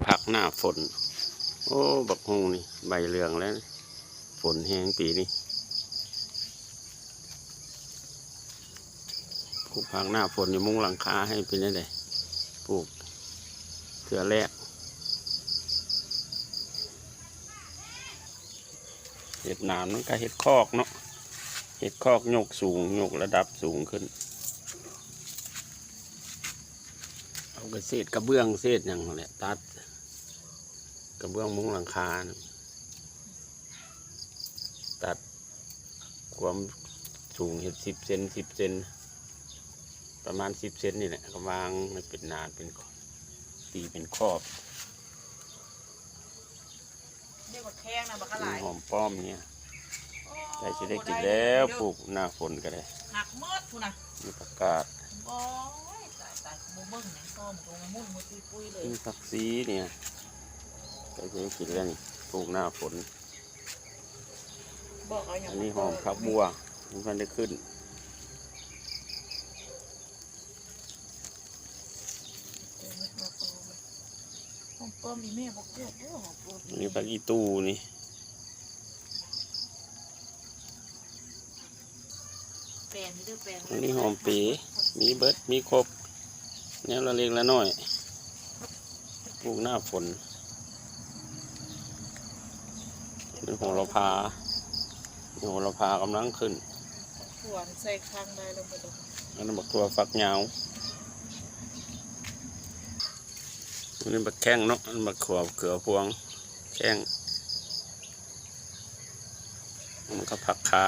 ผักหน้าฝนโอ้บักฮงนี่ใบเหลืองแล้วฝนแห้งปีนี้ปลูกผักหน้าฝนอยู่มุ้งหลังคาให้เป็นได้เลยปลูกเถื่อแรกเห็ดหนามนั่นก็เห็ดคอกเนาะเห็ดคอกโยกสูงโยกระดับสูงขึ้นเอากระเศษกระเบื้องเศษอย่างแหละตัดกระเบื้องมุ้งหลังคาตัดความสูงเห็ด10 เซนประมาณ10 เซนนี่แหละก็วางมันเป็นนานเป็นตีเป็นครอบเรียกว่าแข้งนะบักอะไรหอมป้อมเนี่ยใจจะได้กินแล้วปลูกหน้าฝนก็ได้หักเมื่อพูนะมีประกาศโอ้ยตายโมเบิ้งเนี่ยส้มตรงมุ่นมุดปุยเลยมีผักซีเนี่ยใจจะได้กินแล้วนี่ปลูกหน้าฝนอันนี้หอมผักบัวมันได้ขึ้นหอมป้อมอีเม่บอกเกิดหอมป้อมนี่ผักอีตูนี่อันนี้หอมปีมีเบิดมีครบแนวละเล็กละน้อยปลูกหน้าฝนเป็นโหระพาโหระพากำลังขึ้นถั่วใส่ข้างได้ลงไปดูอันนั้นบักถั่วฝักยาวอันนี้บักแข้งเนาะอันบักขวบเกลือพวงแข้งมันก็ผักขา